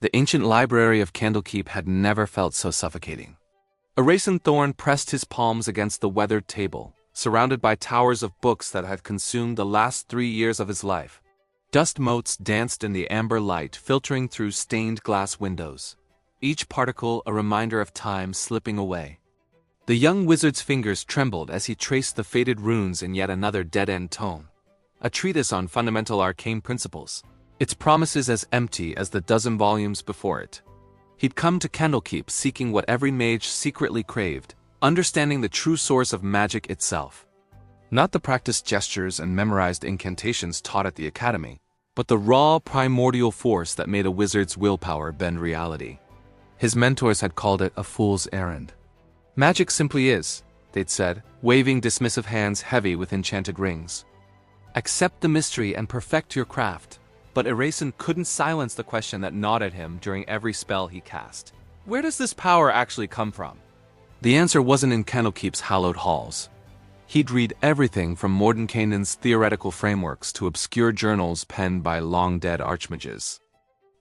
The ancient library of Candlekeep had never felt so suffocating. Erasant Thorn pressed his palms against the weathered table, surrounded by towers of books that had consumed the last 3 years of his life. Dust motes danced in the amber light filtering through stained glass windows, each particle a reminder of time slipping away. The young wizard's fingers trembled as he traced the faded runes in yet another dead-end tome, a treatise on fundamental arcane principles, its promises as empty as the dozen volumes before it. He'd come to Candlekeep seeking what every mage secretly craved, understanding the true source of magic itself. Not the practiced gestures and memorized incantations taught at the academy, but the raw primordial force that made a wizard's willpower bend reality. His mentors had called it a fool's errand. Magic simply is, they'd said, waving dismissive hands heavy with enchanted rings. Accept the mystery and perfect your craft. But Erasant couldn't silence the question that gnawed at him during every spell he cast. Where does this power actually come from? The answer wasn't in Candlekeep's hallowed halls. He'd read everything from Mordenkainen's theoretical frameworks to obscure journals penned by long-dead archmages.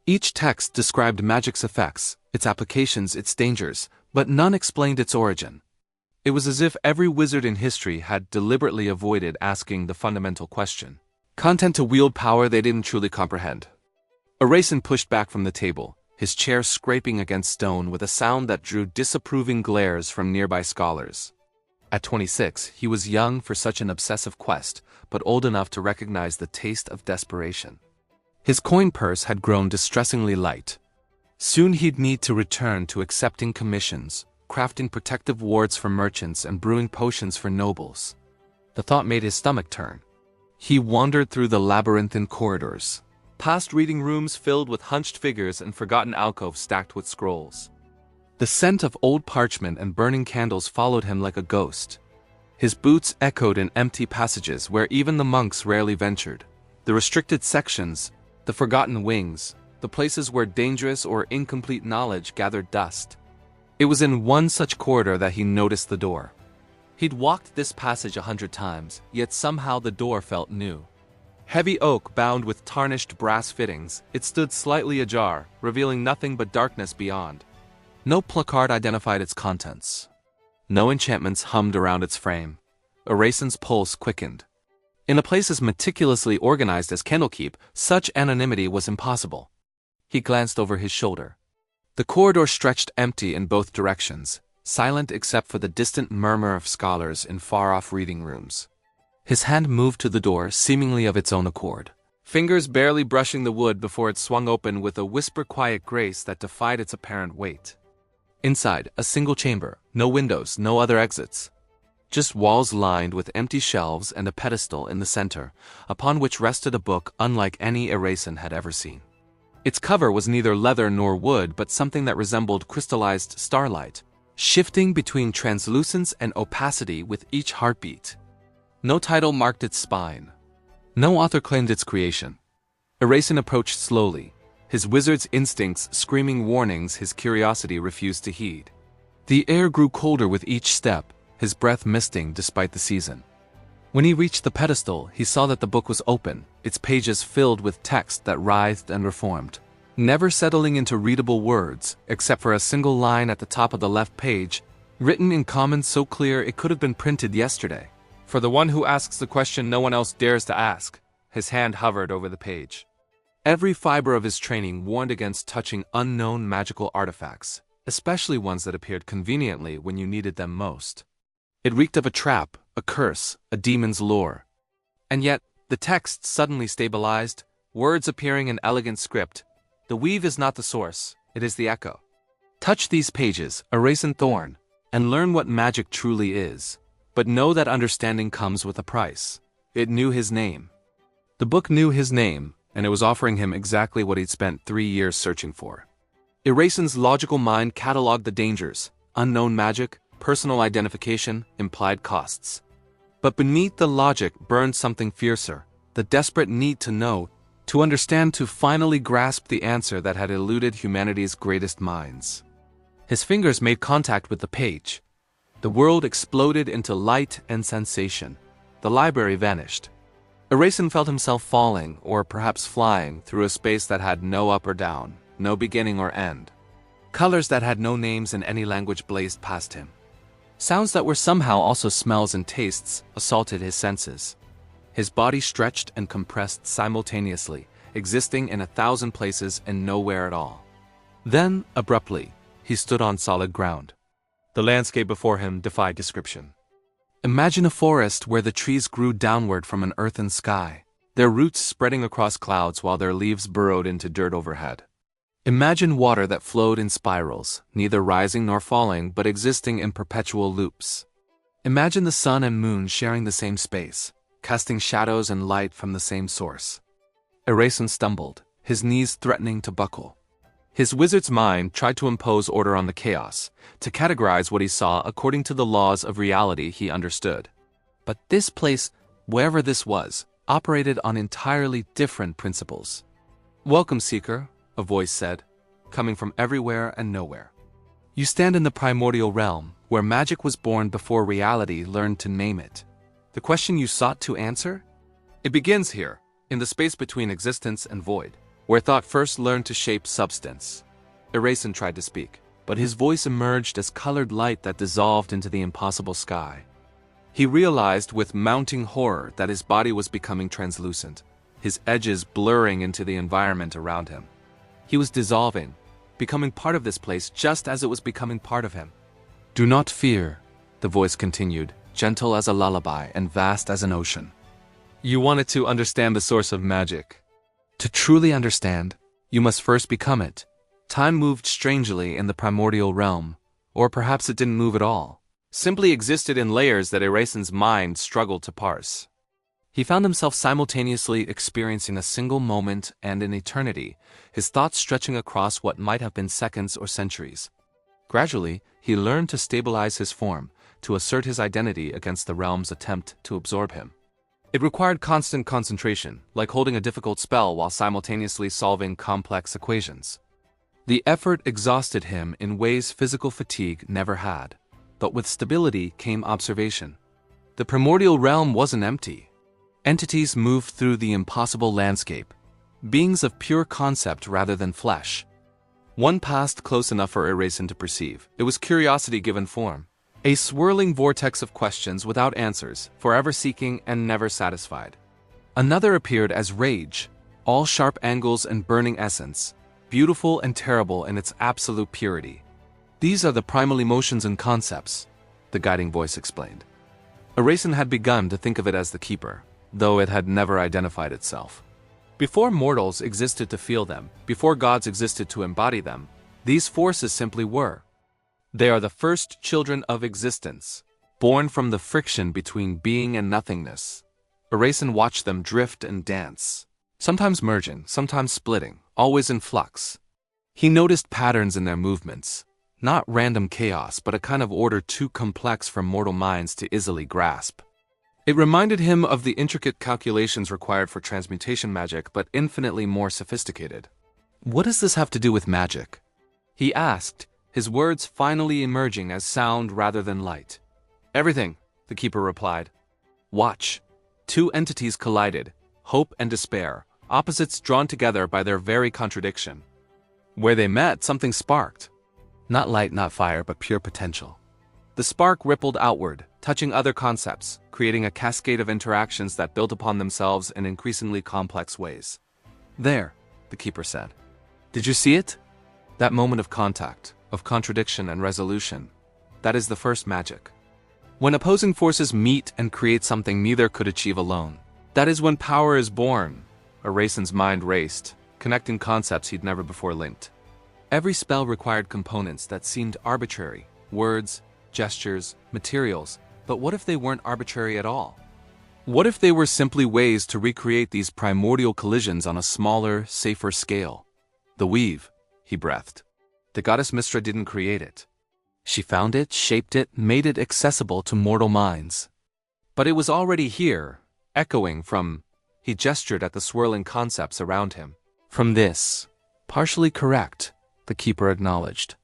Each text described magic's effects, its applications, its dangers, but none explained its origin. It was as if every wizard in history had deliberately avoided asking the fundamental question. Content to wield power they didn't truly comprehend. Erasant pushed back from the table, his chair scraping against stone with a sound that drew disapproving glares from nearby scholars. At 26, he was young for such an obsessive quest, but old enough to recognize the taste of desperation. His coin purse had grown distressingly light. Soon he'd need to return to accepting commissions, crafting protective wards for merchants and brewing potions for nobles. The thought made his stomach turn. He wandered through the labyrinthine corridors, past reading rooms filled with hunched figures and forgotten alcoves stacked with scrolls. The scent of old parchment and burning candles followed him like a ghost. His boots echoed in empty passages where even the monks rarely ventured. The restricted sections, the forgotten wings, the places where dangerous or incomplete knowledge gathered dust. It was in one such corridor that he noticed the door. He'd walked this passage 100 times, yet somehow the door felt new. Heavy oak bound with tarnished brass fittings, it stood slightly ajar, revealing nothing but darkness beyond. No placard identified its contents. No enchantments hummed around its frame. Erasant's pulse quickened. In a place as meticulously organized as Candlekeep, such anonymity was impossible. He glanced over his shoulder. The corridor stretched empty in both directions, silent except for the distant murmur of scholars in far-off reading rooms. His hand moved to the door, seemingly of its own accord, fingers barely brushing the wood before it swung open with a whisper-quiet grace that defied its apparent weight. Inside, a single chamber, no windows, no other exits. Just walls lined with empty shelves and a pedestal in the center, upon which rested a book unlike any Erasant had ever seen. Its cover was neither leather nor wood, but something that resembled crystallized starlight, shifting between translucence and opacity with each heartbeat. No title marked its spine. No author claimed its creation. Erasant approached slowly, his wizard's instincts screaming warnings his curiosity refused to heed. The air grew colder with each step, his breath misting despite the season. When he reached the pedestal, he saw that the book was open, its pages filled with text that writhed and reformed, never settling into readable words, except for a single line at the top of the left page, written in common so clear it could have been printed yesterday. For the one who asks the question no one else dares to ask. His hand hovered over the page. Every fiber of his training warned against touching unknown magical artifacts, especially ones that appeared conveniently when you needed them most. It reeked of a trap, a curse, a demon's lure. And yet, the text suddenly stabilized, words appearing in elegant script. The weave is not the source, it is the echo. Touch these pages, Erasant Thorn, and learn what magic truly is. But know that understanding comes with a price. It knew his name. The book knew his name, and it was offering him exactly what he'd spent 3 years searching for. Erasant's logical mind cataloged the dangers, unknown magic, personal identification, implied costs. But beneath the logic burned something fiercer, the desperate need to know, to understand, to finally grasp the answer that had eluded humanity's greatest minds. His fingers made contact with the page. The world exploded into light and sensation. The library vanished. Erasant felt himself falling, or perhaps flying, through a space that had no up or down, no beginning or end. Colors that had no names in any language blazed past him. Sounds that were somehow also smells and tastes assaulted his senses. His body stretched and compressed simultaneously, existing in 1,000 places and nowhere at all. Then, abruptly, he stood on solid ground. The landscape before him defied description. Imagine a forest where the trees grew downward from an earthen sky, their roots spreading across clouds while their leaves burrowed into dirt overhead. Imagine water that flowed in spirals, neither rising nor falling but existing in perpetual loops. Imagine the sun and moon sharing the same space, casting shadows and light from the same source. Erasmus stumbled, his knees threatening to buckle. His wizard's mind tried to impose order on the chaos, to categorize what he saw according to the laws of reality he understood. But this place, wherever this was, operated on entirely different principles. "Welcome, Seeker," a voice said, coming from everywhere and nowhere. "You stand in the primordial realm, where magic was born before reality learned to name it. The question you sought to answer? It begins here, in the space between existence and void, where thought first learned to shape substance." Erasin tried to speak, but his voice emerged as colored light that dissolved into the impossible sky. He realized with mounting horror that his body was becoming translucent, his edges blurring into the environment around him. He was dissolving, becoming part of this place just as it was becoming part of him. "Do not fear," the voice continued, gentle as a lullaby and vast as an ocean. "You wanted to understand the source of magic. To truly understand, you must first become it. Time moved strangely in the primordial realm, or perhaps it didn't move at all, simply existed in layers that Erasin's mind struggled to parse. He found himself simultaneously experiencing a single moment and an eternity, his thoughts stretching across what might have been seconds or centuries. Gradually, he learned to stabilize his form, to assert his identity against the realm's attempt to absorb him. It required constant concentration, like holding a difficult spell while simultaneously solving complex equations. The effort exhausted him in ways physical fatigue never had, but with stability came observation. The primordial realm wasn't empty. Entities moved through the impossible landscape, beings of pure concept rather than flesh. One passed close enough for Erasin to perceive. It was curiosity given form. A swirling vortex of questions without answers, forever seeking and never satisfied. Another appeared as rage, all sharp angles and burning essence, beautiful and terrible in its absolute purity. "These are the primal emotions and concepts," the guiding voice explained. Erasin had begun to think of it as the keeper, though it had never identified itself. Before mortals existed to feel them, before gods existed to embody them, these forces simply were. They are the first children of existence, born from the friction between being and nothingness. Erasin watched them drift and dance, sometimes merging, sometimes splitting, always in flux. He noticed patterns in their movements, not random chaos, but a kind of order too complex for mortal minds to easily grasp. It reminded him of the intricate calculations required for transmutation magic, but infinitely more sophisticated. "What does this have to do with magic?" he asked, his words finally emerging as sound rather than light. "Everything," the keeper replied. "Watch." Two entities collided, hope and despair, opposites drawn together by their very contradiction. Where they met, something sparked. Not light, not fire, but pure potential. The spark rippled outward, touching other concepts, creating a cascade of interactions that built upon themselves in increasingly complex ways. "There," the keeper said. "Did you see it? That moment of contact, of contradiction and resolution. That is the first magic. When opposing forces meet and create something neither could achieve alone. That is when power is born." Erasin's mind raced, connecting concepts he'd never before linked. Every spell required components that seemed arbitrary, words, gestures, materials, but what if they weren't arbitrary at all? What if they were simply ways to recreate these primordial collisions on a smaller, safer scale? "The weave," he breathed. "The goddess Mistra didn't create it. She found it, shaped it, made it accessible to mortal minds. But it was already here, echoing from..." He gestured at the swirling concepts around him. "From this." "Partially correct," the keeper acknowledged.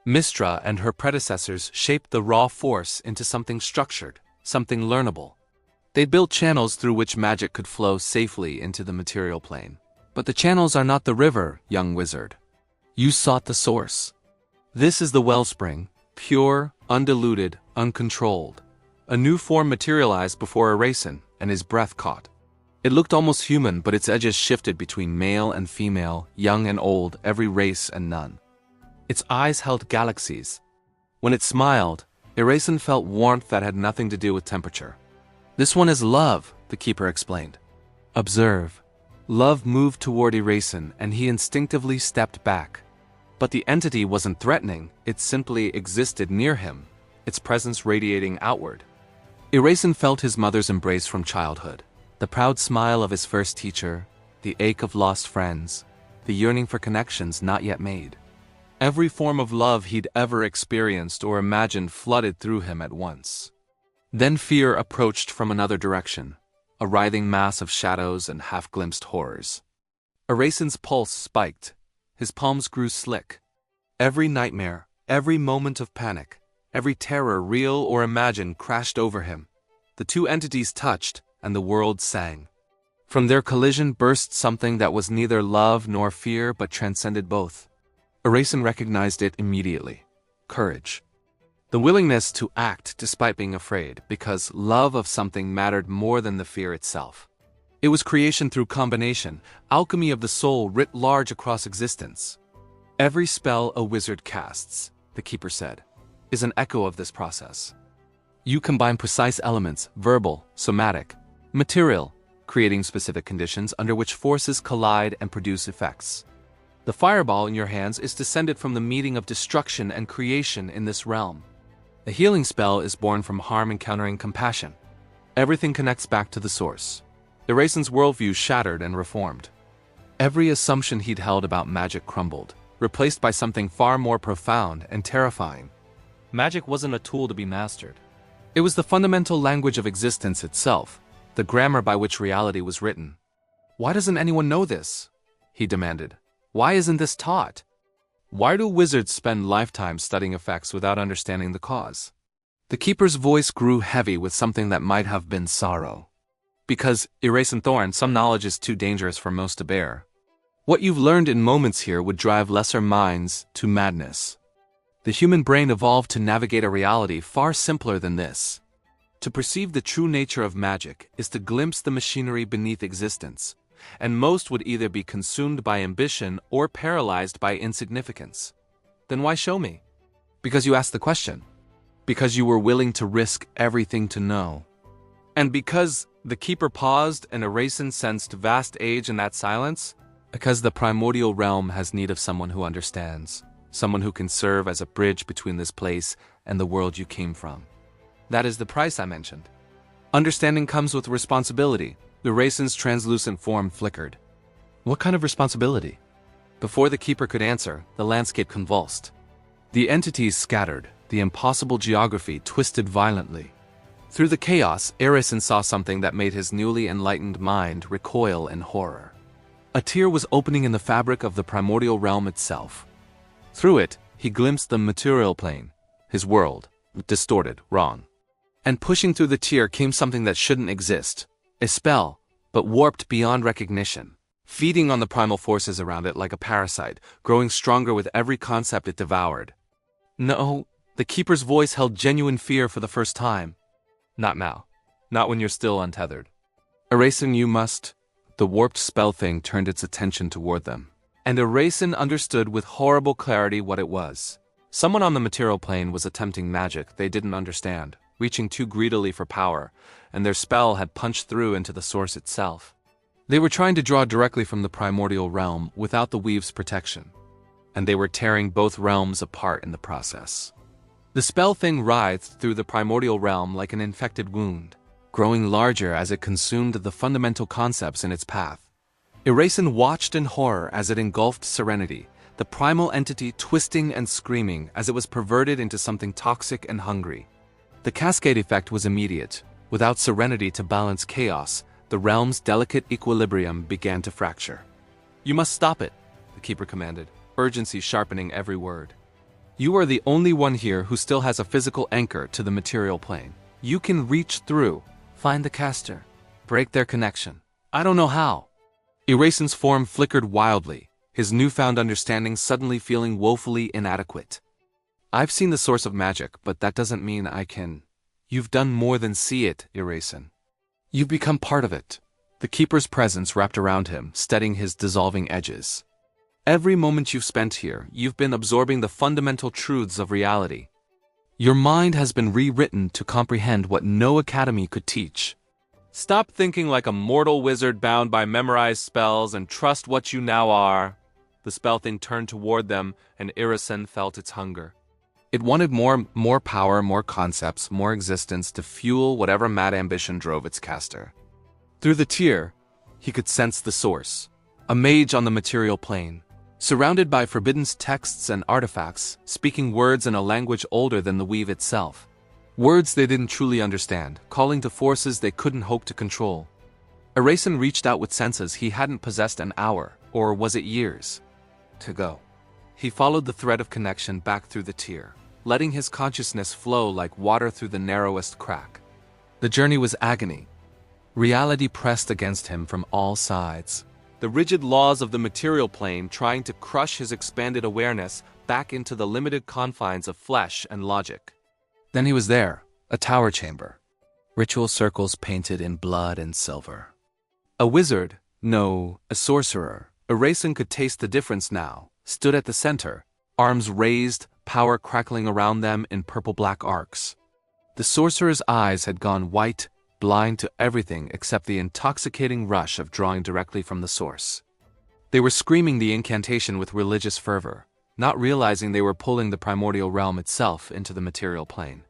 Mistra and her predecessors shaped the raw force into something structured, something learnable. They built channels through which magic could flow safely into the material plane. But the channels are not the river, young wizard. You sought the source. This is the wellspring, pure, undiluted, uncontrolled. A new form materialized before Erasyn, and his breath caught. It looked almost human, but its edges shifted between male and female, young and old, every race and none. Its eyes held galaxies. When it smiled, Erasyn felt warmth that had nothing to do with temperature. This one is love, the keeper explained. Observe. Love moved toward Erasyn, and he instinctively stepped back. But the entity wasn't threatening, it simply existed near him, its presence radiating outward. Erasyn felt his mother's embrace from childhood, the proud smile of his first teacher, the ache of lost friends, the yearning for connections not yet made. Every form of love he'd ever experienced or imagined flooded through him at once. Then fear approached from another direction, a writhing mass of shadows and half-glimpsed horrors. Erasyn's pulse spiked. His palms grew slick. Every nightmare, every moment of panic, every terror, real or imagined, crashed over him. The two entities touched, and the world sang. From their collision burst something that was neither love nor fear but transcended both. Erasyn recognized it immediately. Courage. The willingness to act despite being afraid, because love of something mattered more than the fear itself. It was creation through combination, alchemy of the soul writ large across existence. Every spell a wizard casts, the keeper said, is an echo of this process. You combine precise elements, verbal, somatic, material, creating specific conditions under which forces collide and produce effects. The fireball in your hands is descended from the meeting of destruction and creation in this realm. A healing spell is born from harm encountering compassion. Everything connects back to the source. Erasyn's worldview shattered and reformed. Every assumption he'd held about magic crumbled, replaced by something far more profound and terrifying. Magic wasn't a tool to be mastered. It was the fundamental language of existence itself, the grammar by which reality was written. Why doesn't anyone know this? He demanded. Why isn't this taught? Why do wizards spend lifetimes studying effects without understanding the cause? The keeper's voice grew heavy with something that might have been sorrow. Because, Erasyn Thorn, some knowledge is too dangerous for most to bear. What you've learned in moments here would drive lesser minds to madness. The human brain evolved to navigate a reality far simpler than this. To perceive the true nature of magic is to glimpse the machinery beneath existence, and most would either be consumed by ambition or paralyzed by insignificance. Then why show me? Because you asked the question. Because you were willing to risk everything to know. And because the keeper paused and Erasyn sensed vast age in that silence, because the primordial realm has need of someone who understands, someone who can serve as a bridge between this place and the world you came from. That is the price I mentioned. Understanding comes with responsibility. Erasyn's translucent form flickered. What kind of responsibility? Before the keeper could answer, the landscape convulsed. The entities scattered, the impossible geography twisted violently. Through the chaos, Erasyn saw something that made his newly enlightened mind recoil in horror. A tear was opening in the fabric of the primordial realm itself. Through it, he glimpsed the material plane, his world, distorted, wrong. And pushing through the tear came something that shouldn't exist. A spell, but warped beyond recognition, feeding on the primal forces around it like a parasite, growing stronger with every concept it devoured. No, the keeper's voice held genuine fear for the first time. Not now. Not when you're still untethered. Erasyn, you must. The warped spell thing turned its attention toward them. And Erasyn understood with horrible clarity what it was. Someone on the material plane was attempting magic they didn't understand, reaching too greedily for power, and their spell had punched through into the source itself. They were trying to draw directly from the primordial realm without the weave's protection, and they were tearing both realms apart in the process. The spell thing writhed through the primordial realm like an infected wound, growing larger as it consumed the fundamental concepts in its path. Erasyn watched in horror as it engulfed serenity, the primal entity twisting and screaming as it was perverted into something toxic and hungry. The cascade effect was immediate. Without serenity to balance chaos, the realm's delicate equilibrium began to fracture. You must stop it, the keeper commanded, urgency sharpening every word. You are the only one here who still has a physical anchor to the material plane. You can reach through, find the caster, break their connection. I don't know how. Erasyn's form flickered wildly, his newfound understanding suddenly feeling woefully inadequate. I've seen the source of magic, but that doesn't mean I can. You've done more than see it, Erasin. You've become part of it. The Keeper's presence wrapped around him, steadying his dissolving edges. Every moment you've spent here, you've been absorbing the fundamental truths of reality. Your mind has been rewritten to comprehend what no academy could teach. Stop thinking like a mortal wizard bound by memorized spells and trust what you now are. The spell thing turned toward them, and Erasin felt its hunger. It wanted more power, more concepts, more existence to fuel whatever mad ambition drove its caster. Through the tear, he could sense the source, a mage on the material plane, surrounded by forbidden texts and artifacts, speaking words in a language older than the weave itself. Words they didn't truly understand, calling to forces they couldn't hope to control. Erasin reached out with senses he hadn't possessed an hour, or was it years, to go. He followed the thread of connection back through the tear, letting his consciousness flow like water through the narrowest crack. The journey was agony. Reality pressed against him from all sides. The rigid laws of the material plane trying to crush his expanded awareness back into the limited confines of flesh and logic. Then he was there, a tower chamber. Ritual circles painted in blood and silver. A wizard, no, a sorcerer, Erasin could taste the difference now, stood at the center, arms raised, power crackling around them in purple-black arcs. The sorcerer's eyes had gone white, blind to everything except the intoxicating rush of drawing directly from the source. They were screaming the incantation with religious fervor, not realizing they were pulling the primordial realm itself into the material plane.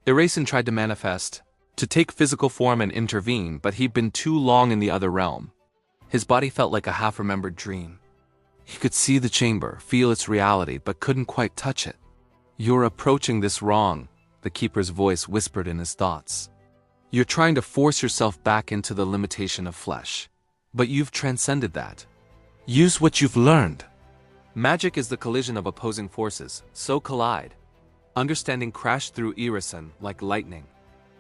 Erasin tried to manifest, to take physical form and intervene, but he'd been too long in the other realm. His body felt like a half-remembered dream. He could see the chamber, feel its reality, but couldn't quite touch it. "You're approaching this wrong," the Keeper's voice whispered in his thoughts. "You're trying to force yourself back into the limitation of flesh. But you've transcended that. Use what you've learned." Magic is the collision of opposing forces, so collide. Understanding crashed through Erasin like lightning.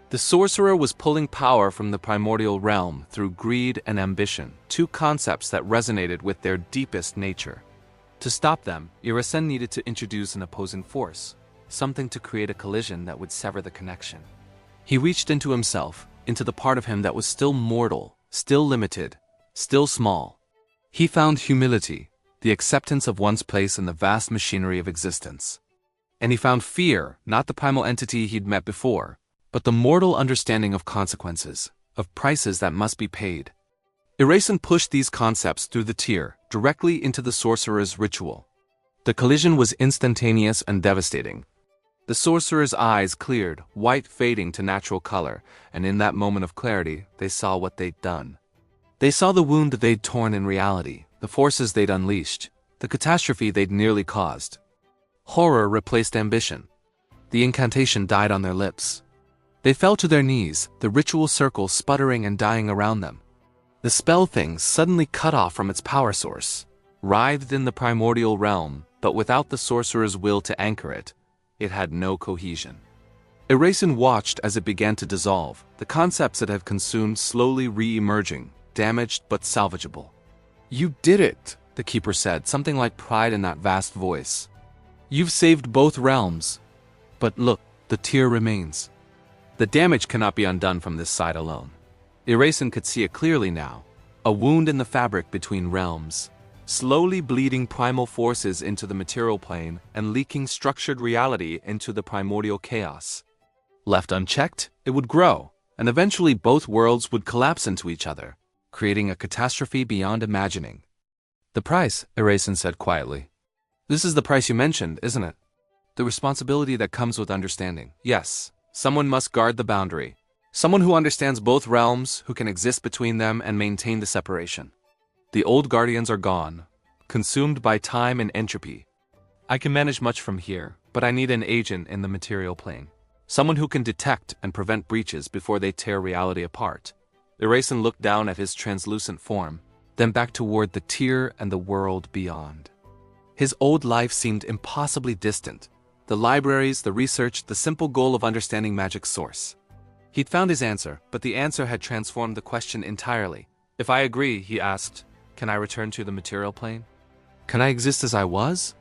The sorcerer was pulling power from the primordial realm through greed and ambition, two concepts that resonated with their deepest nature. To stop them, Erasin needed to introduce an opposing force, something to create a collision that would sever the connection. He reached into himself, into the part of him that was still mortal, still limited, still small. He found humility, the acceptance of one's place in the vast machinery of existence. And he found fear, not the primal entity he'd met before, but the mortal understanding of consequences, of prices that must be paid. Erasin pushed these concepts through the tear, directly into the sorcerer's ritual. The collision was instantaneous and devastating. The sorcerer's eyes cleared, white fading to natural color, and in that moment of clarity, they saw what they'd done. They saw the wound they'd torn in reality, the forces they'd unleashed, the catastrophe they'd nearly caused. Horror replaced ambition. The incantation died on their lips. They fell to their knees, the ritual circle sputtering and dying around them. The spell thing suddenly cut off from its power source, writhed in the primordial realm, but without the sorcerer's will to anchor it, it had no cohesion. Erasin watched as it began to dissolve, the concepts it had consumed slowly re-emerging, damaged but salvageable. "You did it," the Keeper said, something like pride in that vast voice. "You've saved both realms. But look, the tear remains. The damage cannot be undone from this side alone." Erasin could see it clearly now, a wound in the fabric between realms, slowly bleeding primal forces into the material plane and leaking structured reality into the primordial chaos. Left unchecked, it would grow, and eventually both worlds would collapse into each other, creating a catastrophe beyond imagining. "The price," Erasin said quietly. "This is the price you mentioned, isn't it? The responsibility that comes with understanding. Yes, someone must guard the boundary. Someone who understands both realms, who can exist between them and maintain the separation. The old guardians are gone, consumed by time and entropy. I can manage much from here, but I need an agent in the material plane. Someone who can detect and prevent breaches before they tear reality apart." Erasin looked down at his translucent form, then back toward the tear and the world beyond. His old life seemed impossibly distant. The libraries, the research, the simple goal of understanding magic's source. He'd found his answer, but the answer had transformed the question entirely. "If I agree," he asked, "can I return to the material plane?" Can I exist as I was?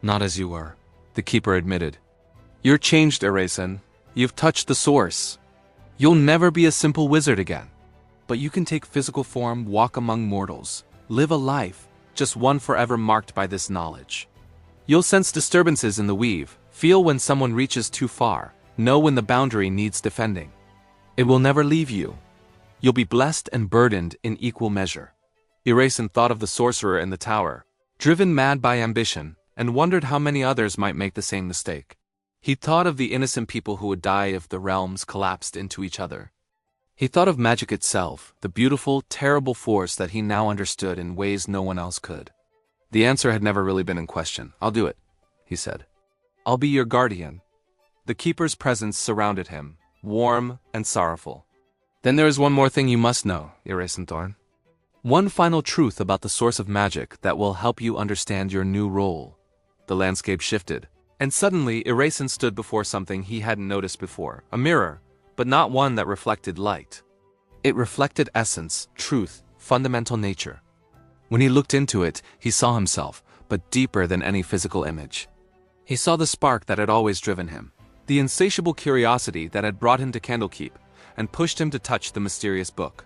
Not as you were, the keeper admitted. You're changed, Erasen. You've touched the source. You'll never be a simple wizard again. But you can take physical form, walk among mortals, live a life, just one forever marked by this knowledge. You'll sense disturbances in the weave, feel when someone reaches too far, know when the boundary needs defending. It will never leave you. You'll be blessed and burdened in equal measure. Erasen thought of the sorcerer in the tower, driven mad by ambition, and wondered how many others might make the same mistake. He thought of the innocent people who would die if the realms collapsed into each other. He thought of magic itself, the beautiful, terrible force that he now understood in ways no one else could. The answer had never really been in question. I'll do it, he said. I'll be your guardian. The keeper's presence surrounded him, warm and sorrowful. Then there is one more thing you must know, Erasen Thorn. One final truth about the source of magic that will help you understand your new role. The landscape shifted, and suddenly Erasen stood before something he hadn't noticed before, a mirror, but not one that reflected light. It reflected essence, truth, fundamental nature. When he looked into it, he saw himself, but deeper than any physical image. He saw the spark that had always driven him, the insatiable curiosity that had brought him to Candlekeep and pushed him to touch the mysterious book.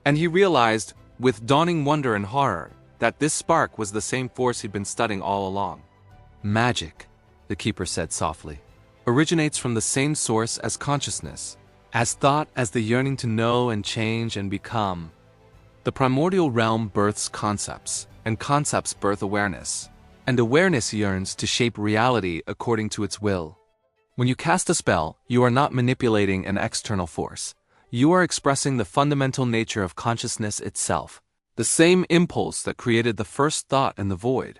And he realized, with dawning wonder and horror, that this spark was the same force he'd been studying all along. Magic, the keeper said softly, originates from the same source as consciousness, as thought, as the yearning to know and change and become. The primordial realm births concepts, and concepts birth awareness, and awareness yearns to shape reality according to its will. When you cast a spell, you are not manipulating an external force. You are expressing the fundamental nature of consciousness itself, the same impulse that created the first thought in the void.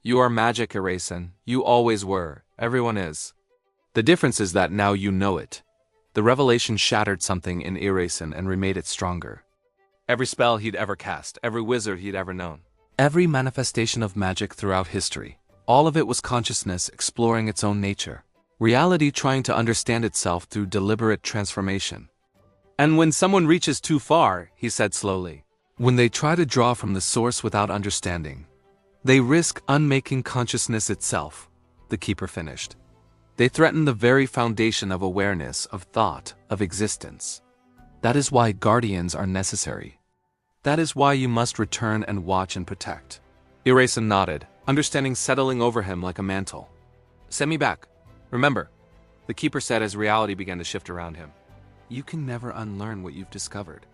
You are magic, Erasen. You always were. Everyone is. The difference is that now you know it. The revelation shattered something in Erasen and remade it stronger. Every spell he'd ever cast, every wizard he'd ever known, every manifestation of magic throughout history, all of it was consciousness exploring its own nature, reality trying to understand itself through deliberate transformation. And when someone reaches too far, he said slowly, when they try to draw from the source without understanding, they risk unmaking consciousness itself, the keeper finished. They threaten the very foundation of awareness, of thought, of existence. That is why guardians are necessary. That is why you must return and watch and protect. Erasen nodded, understanding settling over him like a mantle. Send me back. Remember, the keeper said as reality began to shift around him. You can never unlearn what you've discovered.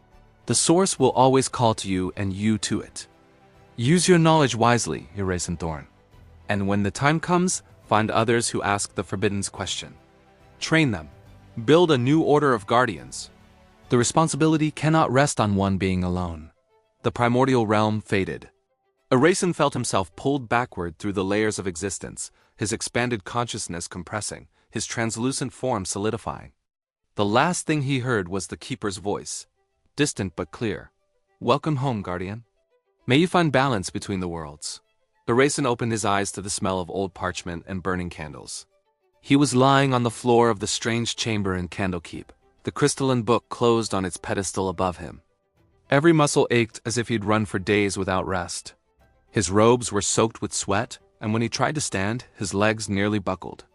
The source will always call to you and you to it. Use your knowledge wisely, Erasen Thorn. And when the time comes, find others who ask the forbidden question. Train them. Build a new order of guardians. The responsibility cannot rest on one being alone. The primordial realm faded. Erasen felt himself pulled backward through the layers of existence, his expanded consciousness compressing, his translucent form solidifying. The last thing he heard was the keeper's voice, distant but clear. Welcome home, guardian. May you find balance between the worlds. Erasen opened his eyes to the smell of old parchment and burning candles. He was lying on the floor of the strange chamber in Candlekeep, the crystalline book closed on its pedestal above him. Every muscle ached as if he'd run for days without rest. His robes were soaked with sweat, and when he tried to stand, his legs nearly buckled.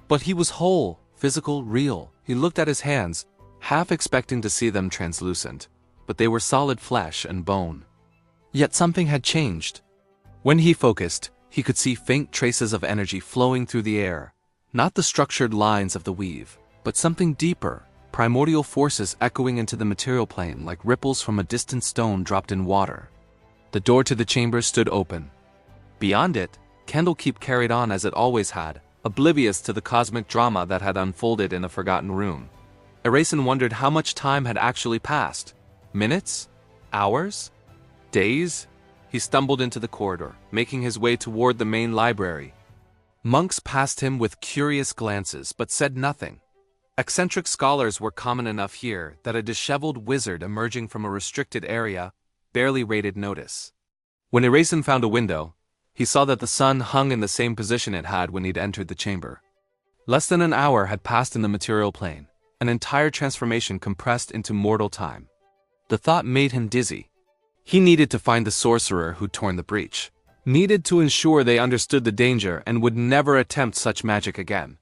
But he was whole, physical, real. He looked at his hands, half expecting to see them translucent, but they were solid flesh and bone. Yet something had changed. When he focused, he could see faint traces of energy flowing through the air, not the structured lines of the weave, but something deeper, primordial forces echoing into the material plane like ripples from a distant stone dropped in water. The door to the chamber stood open. Beyond it, Candlekeep carried on as it always had, oblivious to the cosmic drama that had unfolded in a forgotten room. Erasen wondered how much time had actually passed. Minutes? Hours? Days? He stumbled into the corridor, making his way toward the main library. Monks passed him with curious glances, but said nothing. Eccentric scholars were common enough here that a disheveled wizard emerging from a restricted area barely rated notice. When Erasen found a window, he saw that the sun hung in the same position it had when he'd entered the chamber. Less than an hour had passed in the material plane, an entire transformation compressed into mortal time. The thought made him dizzy. He needed to find the sorcerer who'd torn the breach. needed to ensure they understood the danger and would never attempt such magic again.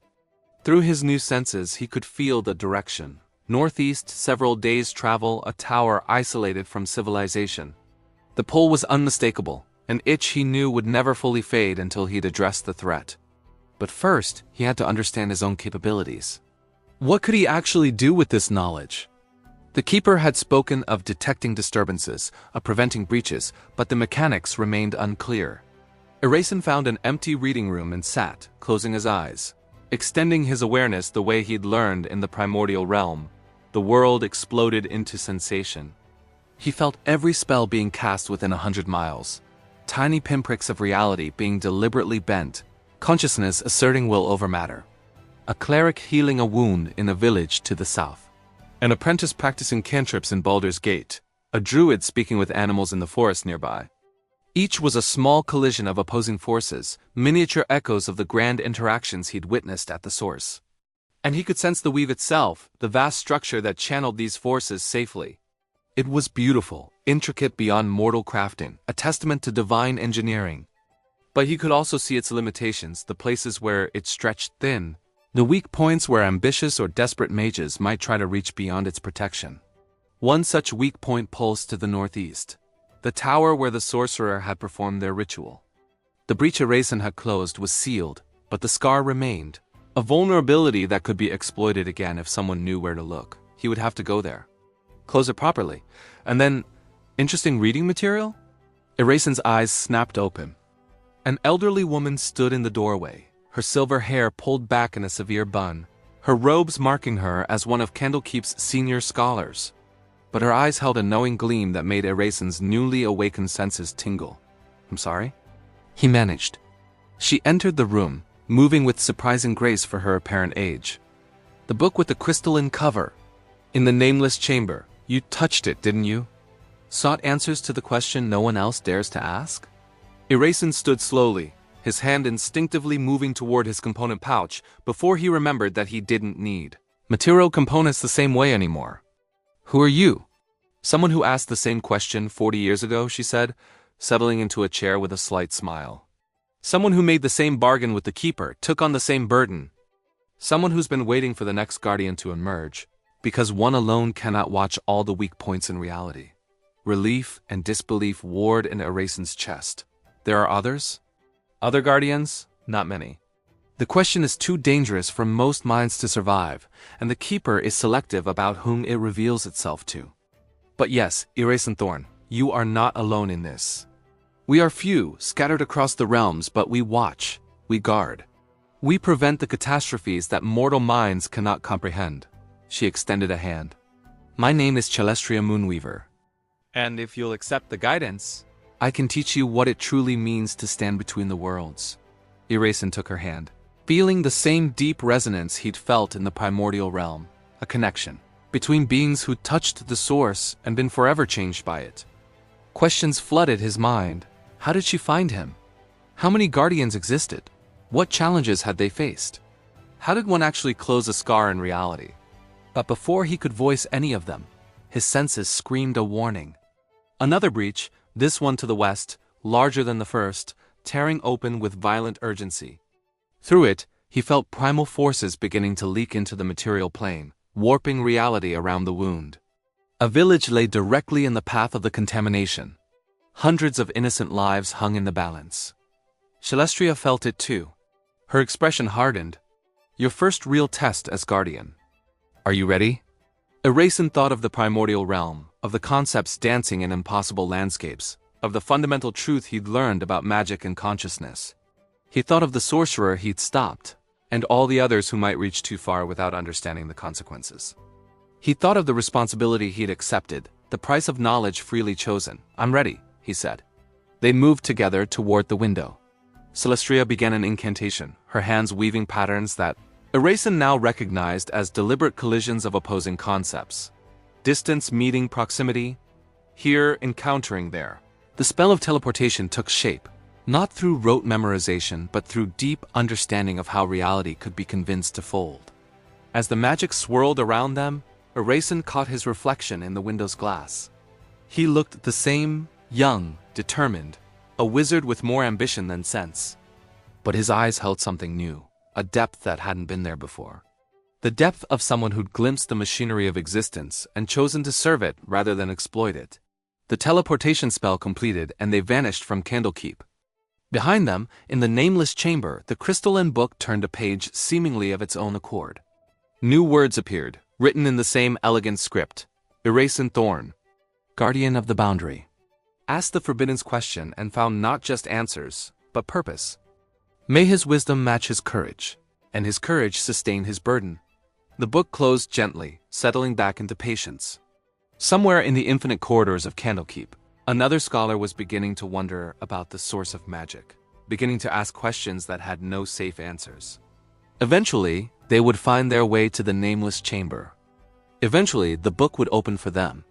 Through his new senses, he could feel the direction. Northeast, several days' travel, a tower isolated from civilization. The pull was unmistakable, an itch he knew would never fully fade until he'd addressed the threat. But first, he had to understand his own capabilities. What could he actually do with this knowledge? The keeper had spoken of detecting disturbances, of preventing breaches, but the mechanics remained unclear. Erasin found an empty reading room and sat, closing his eyes, extending his awareness the way he'd learned in the primordial realm. The world exploded into sensation. He felt every spell being cast within 100 miles, tiny pinpricks of reality being deliberately bent, consciousness asserting will over matter. A cleric healing a wound in a village to the south. An apprentice practicing cantrips in Baldur's Gate. A druid speaking with animals in the forest nearby. Each was a small collision of opposing forces, miniature echoes of the grand interactions he'd witnessed at the source. And he could sense the weave itself, the vast structure that channeled these forces safely. It was beautiful, intricate beyond mortal crafting, a testament to divine engineering. But he could also see its limitations, the places where it stretched thin, the weak points where ambitious or desperate mages might try to reach beyond its protection. One such weak point pulsed to the northeast, the tower where the sorcerer had performed their ritual. The breach Erasin had closed was sealed, but the scar remained, a vulnerability that could be exploited again if someone knew where to look. He would have to go there, close it properly, and then, interesting reading material? Erasin's eyes snapped open. An elderly woman stood in the doorway, her silver hair pulled back in a severe bun, her robes marking her as one of Candlekeep's senior scholars. But her eyes held a knowing gleam that made Erasin's newly awakened senses tingle. "I'm sorry?" He managed. She entered the room, moving with surprising grace for her apparent age. The book with the crystalline cover. In the nameless chamber. You touched it, didn't you? Sought answers to the question no one else dares to ask? Erasin stood slowly, his hand instinctively moving toward his component pouch before he remembered that he didn't need material components the same way anymore. "Who are you?" "Someone who asked the same question 40 years ago," she said, settling into a chair with a slight smile. "Someone who made the same bargain with the keeper, took on the same burden. Someone who's been waiting for the next guardian to emerge, because one alone cannot watch all the weak points in reality." Relief and disbelief warred in Erasin's chest. There are others? Other guardians? Not many. The question is too dangerous for most minds to survive, and the keeper is selective about whom it reveals itself to. But yes, Erasin Thorn, you are not alone in this. We are few, scattered across the realms, but we watch, we guard. We prevent the catastrophes that mortal minds cannot comprehend. She extended a hand. "My name is Celestria Moonweaver. And if you'll accept the guidance, I can teach you what it truly means to stand between the worlds." Erasin took her hand, feeling the same deep resonance he'd felt in the primordial realm, a connection between beings who touched the source and been forever changed by it. Questions flooded his mind. How did she find him? How many guardians existed? What challenges had they faced? How did one actually close a scar in reality? But before he could voice any of them, his senses screamed a warning. Another breach, this one to the west, larger than the first, tearing open with violent urgency. Through it, he felt primal forces beginning to leak into the material plane, warping reality around the wound. A village lay directly in the path of the contamination. Hundreds of innocent lives hung in the balance. Celestria felt it too. Her expression hardened. "Your first real test as guardian. Are you ready?" Erasin thought of the primordial realm, of the concepts dancing in impossible landscapes, of the fundamental truth he'd learned about magic and consciousness. He thought of the sorcerer he'd stopped, and all the others who might reach too far without understanding the consequences. He thought of the responsibility he'd accepted, the price of knowledge freely chosen. "I'm ready," he said. They moved together toward the window. Celestria began an incantation, her hands weaving patterns that Erasin now recognized as deliberate collisions of opposing concepts. Distance meeting proximity, here encountering there. The spell of teleportation took shape, not through rote memorization, but through deep understanding of how reality could be convinced to fold. As the magic swirled around them, Erasin caught his reflection in the window's glass. He looked the same, young, determined, a wizard with more ambition than sense. But his eyes held something new, a depth that hadn't been there before. The depth of someone who'd glimpsed the machinery of existence and chosen to serve it rather than exploit it. The teleportation spell completed and they vanished from Candlekeep. Behind them, in the nameless chamber, the crystalline book turned a page seemingly of its own accord. New words appeared, written in the same elegant script. Erasing Thorn, Guardian of the Boundary, asked the Forbidden's question and found not just answers, but purpose. May his wisdom match his courage, and his courage sustain his burden. The book closed gently, settling back into patience. Somewhere in the infinite corridors of Candlekeep, another scholar was beginning to wonder about the source of magic, beginning to ask questions that had no safe answers. Eventually, they would find their way to the nameless chamber. Eventually, the book would open for them.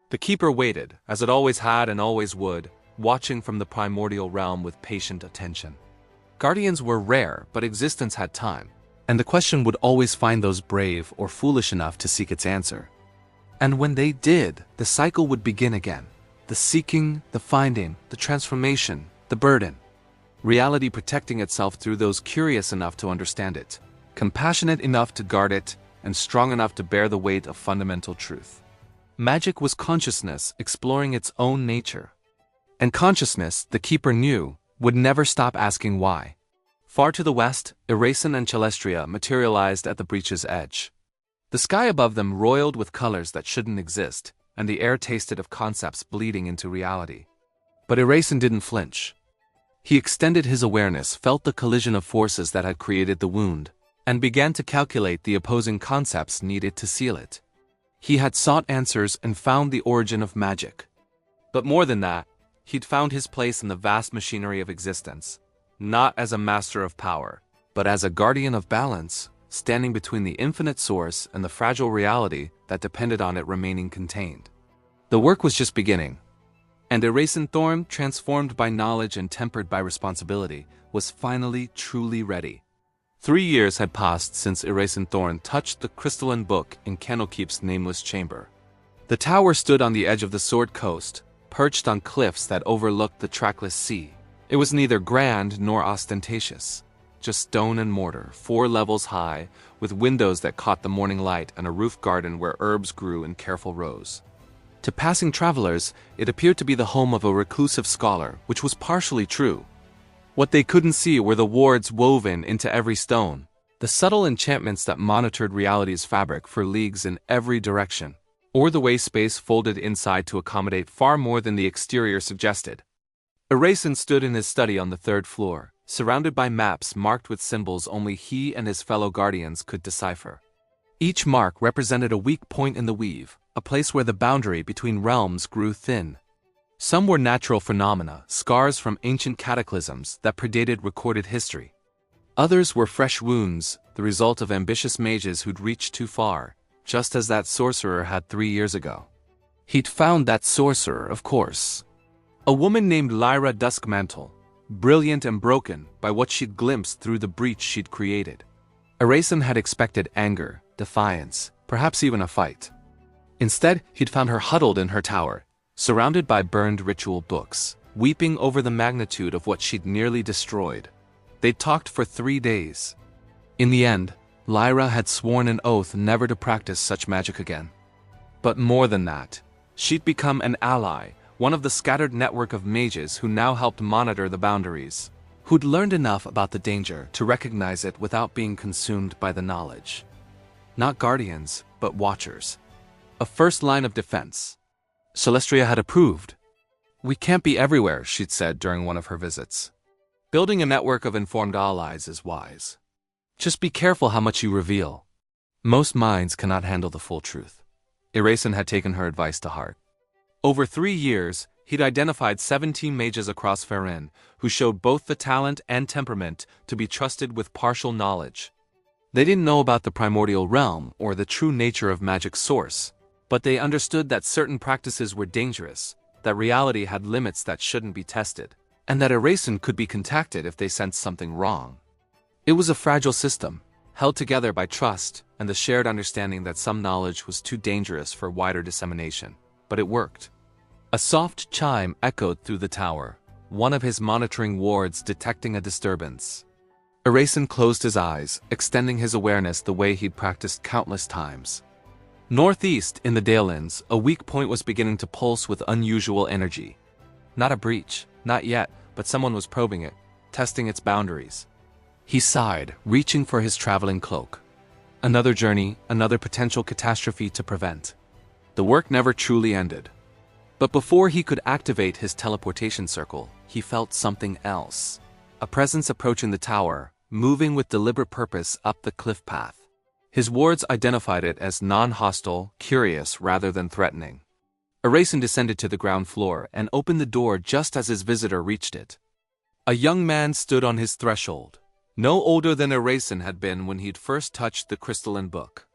The keeper waited, as it always had and always would, watching from the primordial realm with patient attention. Guardians were rare, but existence had time, and the question would always find those brave or foolish enough to seek its answer. And when they did, the cycle would begin again. The seeking, the finding, the transformation, the burden. Reality protecting itself through those curious enough to understand it, compassionate enough to guard it, and strong enough to bear the weight of fundamental truth. Magic was consciousness exploring its own nature. And consciousness, the keeper knew, would never stop asking why. Far to the west, Erasin and Celestria materialized at the breach's edge. The sky above them roiled with colors that shouldn't exist, and the air tasted of concepts bleeding into reality. But Erasin didn't flinch. He extended his awareness, felt the collision of forces that had created the wound, and began to calculate the opposing concepts needed to seal it. He had sought answers and found the origin of magic. But more than that, he'd found his place in the vast machinery of existence, not as a master of power, but as a guardian of balance, standing between the infinite source and the fragile reality that depended on it remaining contained. The work was just beginning, and Erasing Thorn, transformed by knowledge and tempered by responsibility, was finally truly ready. 3 years had passed since Erasing Thorn touched the crystalline book in Candlekeep's nameless chamber. The tower stood on the edge of the Sword Coast, perched on cliffs that overlooked the trackless sea. It was neither grand nor ostentatious, just stone and mortar, 4 levels high, with windows that caught the morning light and a roof garden where herbs grew in careful rows. To passing travelers, it appeared to be the home of a reclusive scholar, which was partially true. What they couldn't see were the wards woven into every stone, the subtle enchantments that monitored reality's fabric for leagues in every direction, or the way space folded inside to accommodate far more than the exterior suggested. Erasing stood in his study on the 3rd floor, surrounded by maps marked with symbols only he and his fellow guardians could decipher. Each mark represented a weak point in the weave, a place where the boundary between realms grew thin. Some were natural phenomena, scars from ancient cataclysms that predated recorded history. Others were fresh wounds, the result of ambitious mages who'd reached too far, just as that sorcerer had 3 years ago. He'd found that sorcerer, of course. A woman named Lyra Duskmantle, brilliant and broken by what she'd glimpsed through the breach she'd created. Erasing had expected anger, defiance, perhaps even a fight. Instead, he'd found her huddled in her tower, surrounded by burned ritual books, weeping over the magnitude of what she'd nearly destroyed. They'd talked for 3 days. In the end, Lyra had sworn an oath never to practice such magic again. But more than that, she'd become an ally, one of the scattered network of mages who now helped monitor the boundaries, who'd learned enough about the danger to recognize it without being consumed by the knowledge. Not guardians, but watchers. A first line of defense. Celestria had approved. "We can't be everywhere," she'd said during one of her visits. "Building a network of informed allies is wise. Just be careful how much you reveal. Most minds cannot handle the full truth." Erasing had taken her advice to heart. Over 3 years, he'd identified 17 mages across Farin who showed both the talent and temperament to be trusted with partial knowledge. They didn't know about the primordial realm or the true nature of magic's source, but they understood that certain practices were dangerous, that reality had limits that shouldn't be tested, and that Erasing could be contacted if they sensed something wrong. It was a fragile system, held together by trust and the shared understanding that some knowledge was too dangerous for wider dissemination. But it worked. A soft chime echoed through the tower, one of his monitoring wards detecting a disturbance. Erasin closed his eyes, extending his awareness the way he'd practiced countless times. Northeast, in the Dalelands, a weak point was beginning to pulse with unusual energy. Not a breach, not yet, but someone was probing it, testing its boundaries. He sighed, reaching for his traveling cloak. Another journey, another potential catastrophe to prevent. The work never truly ended. But before he could activate his teleportation circle, he felt something else. A presence approaching the tower, moving with deliberate purpose up the cliff path. His wards identified it as non-hostile, curious rather than threatening. Erasin descended to the ground floor and opened the door just as his visitor reached it. A young man stood on his threshold, no older than Erasin had been when he'd first touched the crystalline book.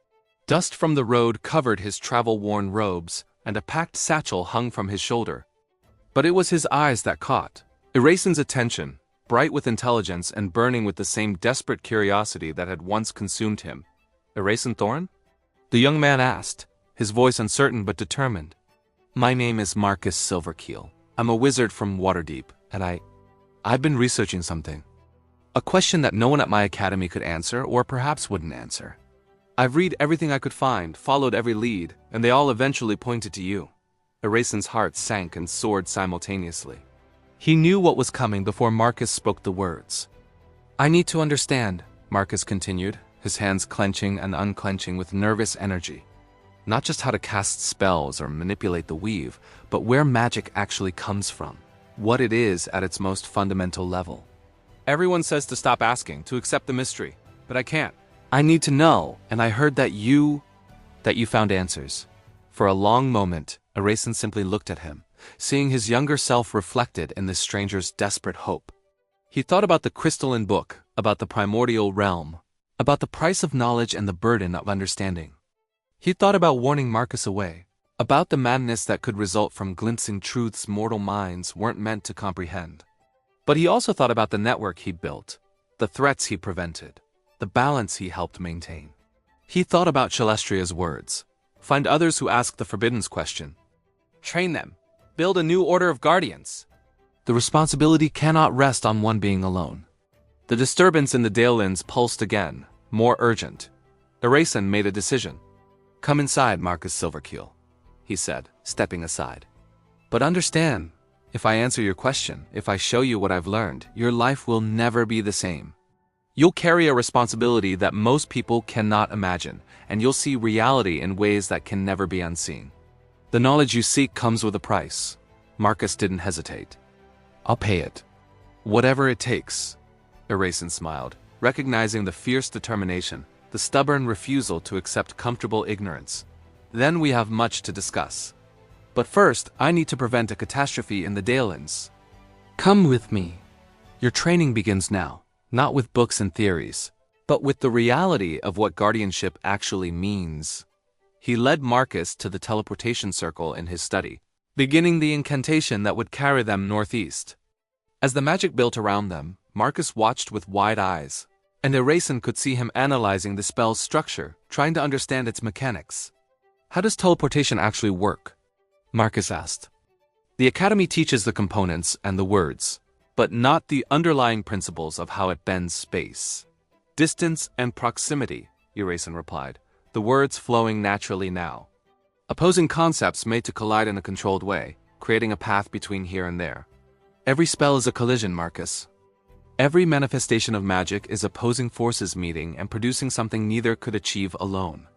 Dust from the road covered his travel-worn robes, and a packed satchel hung from his shoulder. But it was his eyes that caught Erasin's attention, bright with intelligence and burning with the same desperate curiosity that had once consumed him. "Erasin Thorn?" the young man asked, his voice uncertain but determined. "My name is Marcus Silverkeel. I'm a wizard from Waterdeep, and I've been researching something. A question that no one at my academy could answer, or perhaps wouldn't answer. I've read everything I could find, followed every lead, and they all eventually pointed to you." Erasin's heart sank and soared simultaneously. He knew what was coming before Marcus spoke the words. "I need to understand," Marcus continued, his hands clenching and unclenching with nervous energy. "Not just how to cast spells or manipulate the weave, but where magic actually comes from. What it is at its most fundamental level. Everyone says to stop asking, to accept the mystery, but I can't. I need to know, and I heard that you found answers." For a long moment, Erasin simply looked at him, seeing his younger self reflected in this stranger's desperate hope. He thought about the crystalline book, about the primordial realm, about the price of knowledge and the burden of understanding. He thought about warning Marcus away, about the madness that could result from glimpsing truths mortal minds weren't meant to comprehend. But he also thought about the network he'd built, the threats he prevented, the balance he helped maintain. He thought about Celestria's words. Find others who ask the Forbidden's question. Train them. Build a new order of guardians. The responsibility cannot rest on one being alone. The disturbance in the Dalelands pulsed again, more urgent. Erasin made a decision. "Come inside, Marcus Silverkeel," he said, stepping aside. "But understand, if I answer your question, if I show you what I've learned, your life will never be the same. You'll carry a responsibility that most people cannot imagine, and you'll see reality in ways that can never be unseen. The knowledge you seek comes with a price." Marcus didn't hesitate. "I'll pay it. Whatever it takes." Erasin smiled, recognizing the fierce determination, the stubborn refusal to accept comfortable ignorance. "Then we have much to discuss. But first, I need to prevent a catastrophe in the Dalelands. Come with me. Your training begins now. Not with books and theories, but with the reality of what guardianship actually means." He led Marcus to the teleportation circle in his study, beginning the incantation that would carry them northeast. As the magic built around them, Marcus watched with wide eyes, and Erasin could see him analyzing the spell's structure, trying to understand its mechanics. "How does teleportation actually work?" Marcus asked. "The Academy teaches the components and the words, but not the underlying principles of how it bends space. Distance and proximity," Erasin replied, the words flowing naturally now. "Opposing concepts made to collide in a controlled way, creating a path between here and there. Every spell is a collision, Marcus. Every manifestation of magic is opposing forces meeting and producing something neither could achieve alone.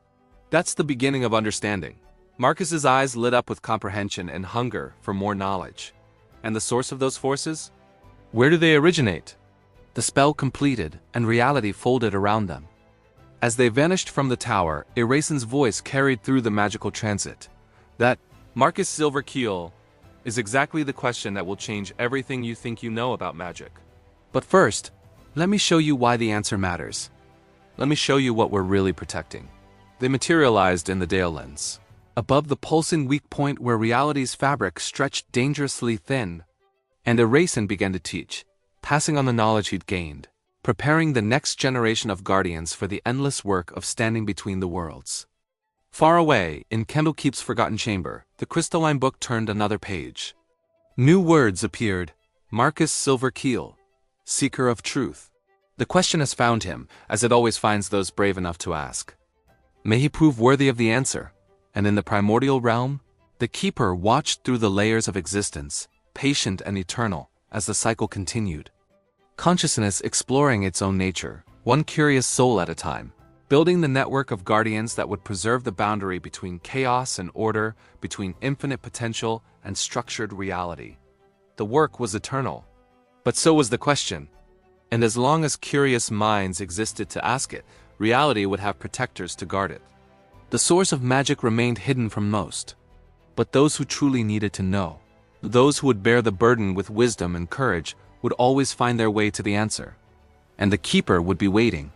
That's the beginning of understanding." Marcus's eyes lit up with comprehension and hunger for more knowledge. "And the source of those forces? Where do they originate?" The spell completed, and reality folded around them. As they vanished from the tower, Erasin's voice carried through the magical transit. "That, Marcus Silverkeel, is exactly the question that will change everything you think you know about magic. But first, let me show you why the answer matters. Let me show you what we're really protecting." They materialized in the Dalelands, above the pulsing weak point where reality's fabric stretched dangerously thin. And Erasin began to teach, passing on the knowledge he'd gained, preparing the next generation of guardians for the endless work of standing between the worlds. Far away, in Candlekeep's forgotten chamber, the crystalline book turned another page. New words appeared, Marcus Silver Keel, seeker of truth. The question has found him, as it always finds those brave enough to ask. May he prove worthy of the answer. And in the primordial realm, the Keeper watched through the layers of existence, patient and eternal, as the cycle continued. Consciousness exploring its own nature, one curious soul at a time, building the network of guardians that would preserve the boundary between chaos and order, between infinite potential and structured reality. The work was eternal. But so was the question. And as long as curious minds existed to ask it, reality would have protectors to guard it. The source of magic remained hidden from most. But those who truly needed to know, those who would bear the burden with wisdom and courage, would always find their way to the answer. And the Keeper would be waiting.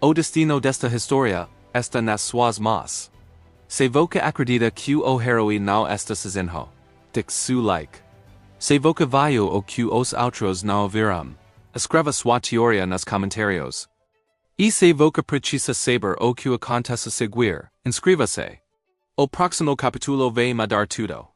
O destino desta historia, esta nas suas mas. Se voca acredita que o heroi não esta sezinho. Dix su like. Se voca vaio o que os outros não viram. Escreva sua teoria nas comentários. E se voca precisa saber o que acontece a seguir, inscreva-se. O próximo capítulo vai mudar tudo.